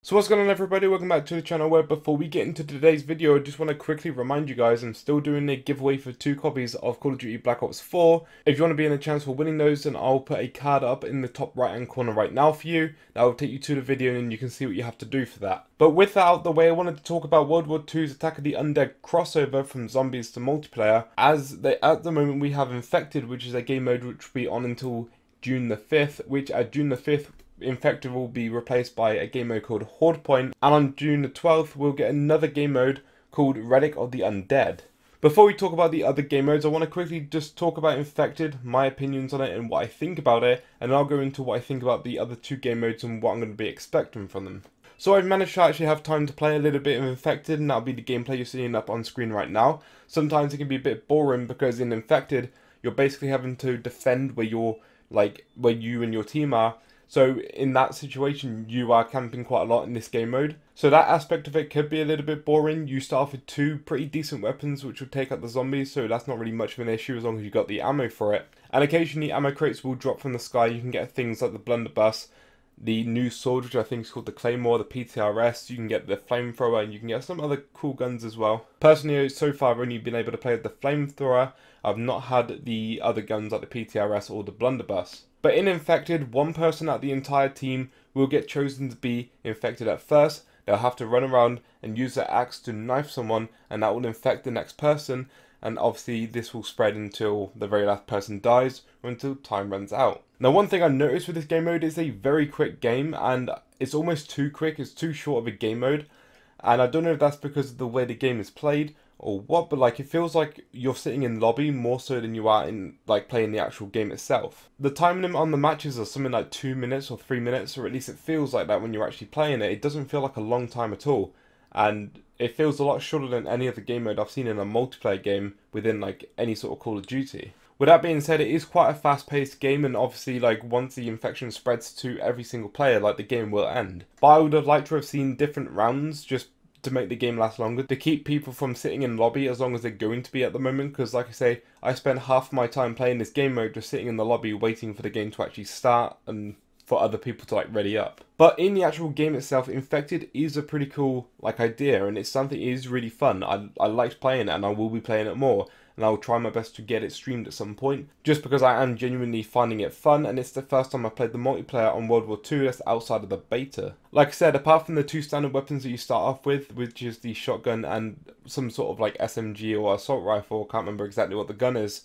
So what's going on, everybody? Welcome back to the channel, where before we get into today's video, I just want to quickly remind you guys I'm still doing a giveaway for 2 copies of Call of Duty Black Ops 4. If you want to be in a chance for winning those, then I'll put a card up in the top right hand corner right now for you. That will take you to the video and you can see what you have to do for that. But with that out of the way, I wanted to talk about World War II's Attack of the Undead crossover from zombies to multiplayer, as at the moment we have Infected, which is a game mode which will be on until June the 5th, which at June the 5th Infected will be replaced by a game mode called Horde Point, and on June the 12th we'll get another game mode called Relic of the Undead. Before we talk about the other game modes, I want to quickly just talk about Infected, my opinions on it and what I think about it, and then I'll go into what I think about the other 2 game modes and what I'm going to be expecting from them. So I've managed to actually have time to play a little bit of Infected, and that'll be the gameplay you're seeing up on screen right now. Sometimes it can be a bit boring because in Infected you're basically having to defend where you and your team are. So in that situation, you are camping quite a lot in this game mode. So that aspect of it could be a little bit boring. You start off with 2 pretty decent weapons which will take out the zombies, so that's not really much of an issue as long as you got the ammo for it. And occasionally ammo crates will drop from the sky. You can get things like the blunderbuss, the new sword, which I think is called the Claymore, the PTRS, you can get the flamethrower, and you can get some other cool guns as well. Personally, so far I've only been able to play with the flamethrower. I've not had the other guns like the PTRS or the blunderbuss. But in Infected, one person out the entire team will get chosen to be infected at first. They'll have to run around and use their axe to knife someone, and that will infect the next person, and obviously this will spread until the very last person dies or until time runs out. Now, one thing I noticed with this game mode is a very quick game, and it's almost too quick. It's too short of a game mode, and I don't know if that's because of the way the game is played or what, but like it feels like you're sitting in lobby more so than you are in like playing the actual game itself. The time limit on the matches are something like 2 minutes or 3 minutes, or at least it feels like that when you're actually playing it. It doesn't feel like a long time at all, and it feels a lot shorter than any other game mode I've seen in a multiplayer game within like any sort of Call of Duty. With that being said, it is quite a fast-paced game, and obviously like once the infection spreads to every single player, like the game will end. But I would have liked to have seen different rounds just to make the game last longer, to keep people from sitting in lobby as long as they're going to be at the moment, because like I say, I spent half my time playing this game mode just sitting in the lobby waiting for the game to actually start and for other people to like ready up. But in the actual game itself, Infected is a pretty cool like idea, and it's something that is really fun. I liked playing it, and I will be playing it more, and I'll try my best to get it streamed at some point, just because I am genuinely finding it fun, and it's the first time I've played the multiplayer on World War II that's outside of the beta. Like I said, apart from the 2 standard weapons that you start off with, which is the shotgun and some sort of like SMG or assault rifle, I can't remember exactly what the gun is,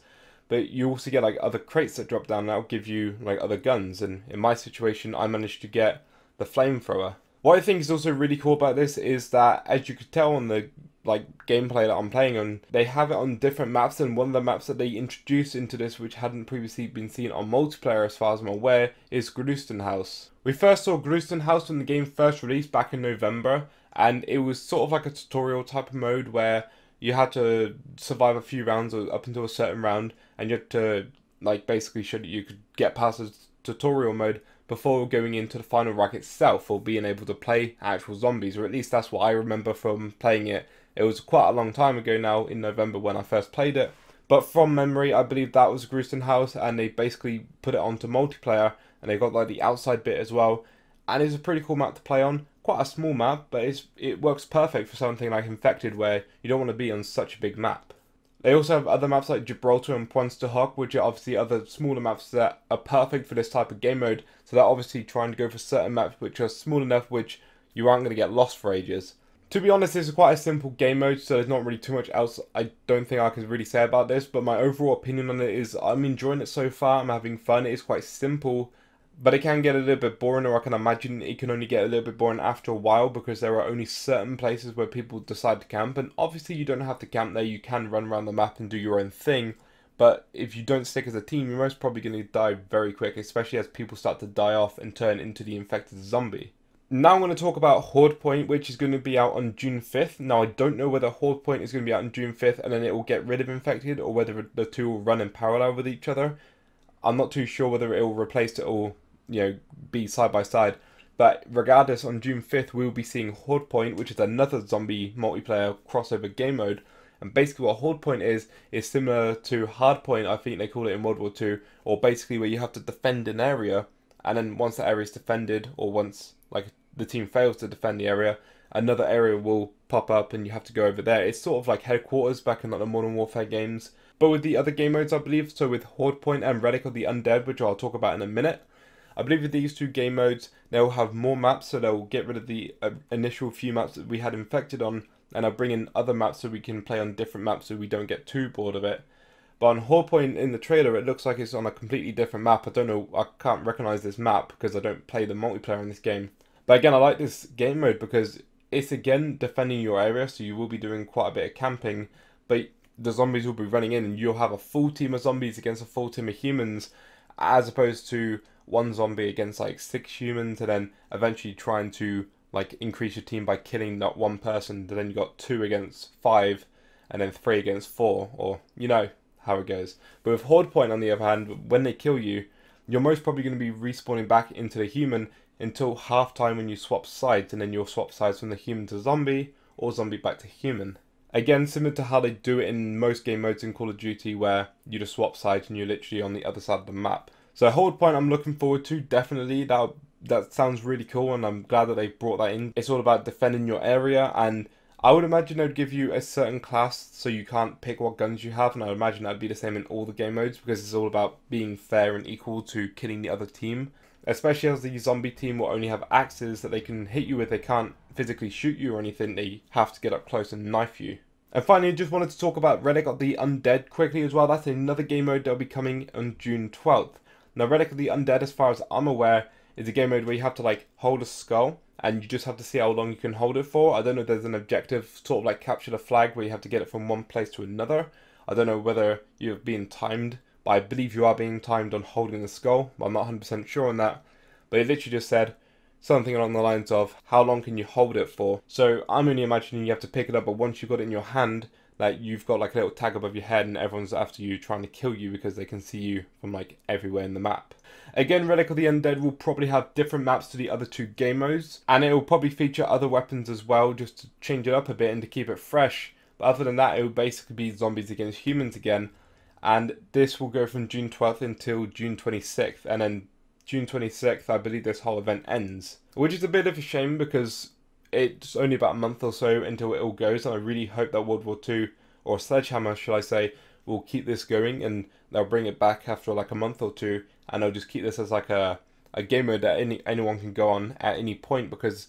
but you also get like other crates that drop down that'll give you like other guns, and in my situation I managed to get the flamethrower. What I think is also really cool about this is that, as you could tell on the like gameplay that I'm playing on, they have it on different maps, and one of the maps that they introduced into this, which hadn't previously been seen on multiplayer as far as I'm aware, is Grusten House. We first saw Grusten House when the game first released back in November, and it was sort of like a tutorial type of mode where you had to survive a few rounds or up until a certain round, and you had to like basically show that you could get past the tutorial mode before going into the final rack itself, or being able to play actual zombies, or at least that's what I remember from playing it. It was quite a long time ago now, in November when I first played it, but from memory I believe that was Grusten House, and they basically put it onto multiplayer, and they got like the outside bit as well, and it's a pretty cool map to play on. Quite a small map, but it works perfect for something like Infected, where you don't want to be on such a big map. They also have other maps like Gibraltar and Pointe du Hoc, which are obviously other smaller maps that are perfect for this type of game mode, so they're obviously trying to go for certain maps which are small enough which you aren't going to get lost for ages. To be honest, this is quite a simple game mode, so there's not really too much else I don't think I can really say about this, but my overall opinion on it is I'm enjoying it so far. I'm having fun. It is quite simple, but it can get a little bit boring, or I can imagine it can only get a little bit boring after a while, because there are only certain places where people decide to camp, and obviously you don't have to camp there. You can run around the map and do your own thing, but if you don't stick as a team, you're most probably going to die very quick, especially as people start to die off and turn into the infected zombie. Now I'm going to talk about Horde Point, which is going to be out on June 5th. Now I don't know whether Horde Point is going to be out on June 5th and then it will get rid of Infected, or whether the 2 will run in parallel with each other. I'm not too sure whether it will replace it or, you know, be side by side. But regardless, on June 5th we will be seeing Horde Point, which is another zombie multiplayer crossover game mode. And basically what Horde Point is similar to Hard Point, I think they call it in World War II, or basically where you have to defend an area, and then once the area is defended, or once like the team fails to defend the area, another area will pop up and you have to go over there. It's sort of like headquarters back in like the Modern Warfare games. But with the other game modes, I believe, so with Horde Point and Relic of the Undead, which I'll talk about in a minute, I believe with these two game modes, they'll have more maps, so they'll get rid of the initial few maps that we had infected on, and I'll bring in other maps so we can play on different maps so we don't get too bored of it. But on Horde Point in the trailer, it looks like it's on a completely different map. I don't know, I can't recognize this map because I don't play the multiplayer in this game. But again, I like this game mode because it's again defending your area, so you will be doing quite a bit of camping, but the zombies will be running in and you'll have a full team of zombies against a full team of humans, as opposed to one zombie against like 6 humans, and then eventually trying to like increase your team by killing that one person. Then you got 2 against 5 and then 3 against 4, or you know how it goes. But with Horde Point on the other hand, when they kill you, you're most probably going to be respawning back into the human until half time when you swap sides, and then you'll swap sides from the human to zombie or zombie back to human. Again, similar to how they do it in most game modes in Call of Duty, where you just swap sides and you're literally on the other side of the map. So Horde Point I'm looking forward to, definitely. That sounds really cool, and I'm glad that they brought that in. It's all about defending your area, and I would imagine they'd give you a certain class so you can't pick what guns you have, and I would imagine that'd be the same in all the game modes because it's all about being fair and equal to killing the other team. Especially as the zombie team will only have axes that they can hit you with. They can't physically shoot you or anything, they have to get up close and knife you. And finally, just wanted to talk about Relic of the Undead quickly as well. That's another game mode that'll be coming on June 12th. Now, Relic of the Undead, as far as I'm aware, is a game mode where you have to like hold a skull and you just have to see how long you can hold it for. I don't know if there's an objective, sort of like capture the flag, where you have to get it from one place to another. I don't know whether you're being timed, but I believe you are being timed on holding the skull. I'm not 100% sure on that. But it literally just said something along the lines of, how long can you hold it for? So I'm only imagining you have to pick it up, but once you've got it in your hand, like you've got like a little tag above your head and everyone's after you trying to kill you because they can see you from like everywhere in the map. Again, Relic of the Undead will probably have different maps to the other two game modes, and it will probably feature other weapons as well, just to change it up a bit and to keep it fresh. But other than that, it will basically be zombies against humans again, and this will go from June 12th until June 26th, and then June 26th, I believe this whole event ends. Which is a bit of a shame because it's only about a month or so until it all goes, and I really hope that World War II, or Sledgehammer should I say, will keep this going and they'll bring it back after like a month or two, and they'll just keep this as like a game mode that anyone can go on at any point, because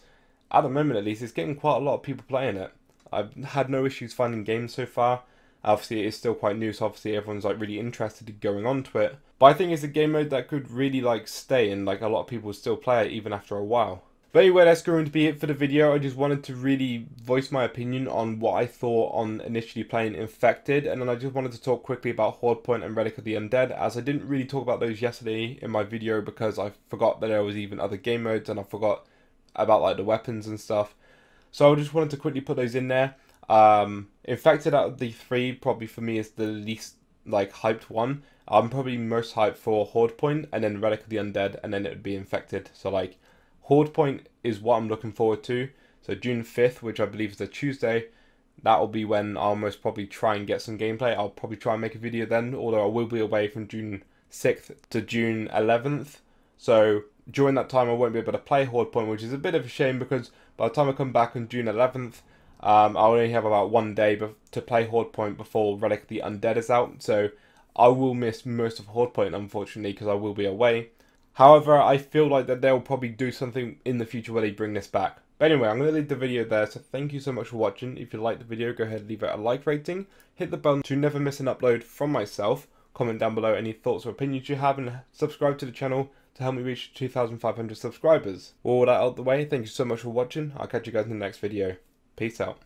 at the moment at least it's getting quite a lot of people playing it. I've had no issues finding games so far. Obviously it is still quite new, so obviously everyone's like really interested in going on to it. But I think it's a game mode that could really like stay, and like a lot of people still play it even after a while. But anyway, that's going to be it for the video. I just wanted to really voice my opinion on what I thought on initially playing Infected, and then I just wanted to talk quickly about Horde Point and Relic of the Undead, as I didn't really talk about those yesterday in my video because I forgot that there was even other game modes, and I forgot about like the weapons and stuff. So I just wanted to quickly put those in there. Infected out of the 3 probably for me is the least like hyped one. I'm probably most hyped for Horde Point and then Relic of the Undead, and then it would be Infected. So like Horde Point is what I'm looking forward to. So June 5th, which I believe is a Tuesday, that will be when I'll most probably try and get some gameplay. I'll probably try and make a video then, although I will be away from June 6th to June 11th. So during that time I won't be able to play Horde Point, which is a bit of a shame because by the time I come back on June 11th, I'll only have about 1 day to play Horde Point before Relic of the Undead is out. So I will miss most of Horde Point, unfortunately, because I will be away. However, I feel like that they'll probably do something in the future where they bring this back. But anyway, I'm going to leave the video there, so thank you so much for watching. If you liked the video, go ahead and leave it a like rating. Hit the bell to never miss an upload from myself. Comment down below any thoughts or opinions you have, and subscribe to the channel to help me reach 2,500 subscribers. With all that out of the way, thank you so much for watching. I'll catch you guys in the next video. Peace out.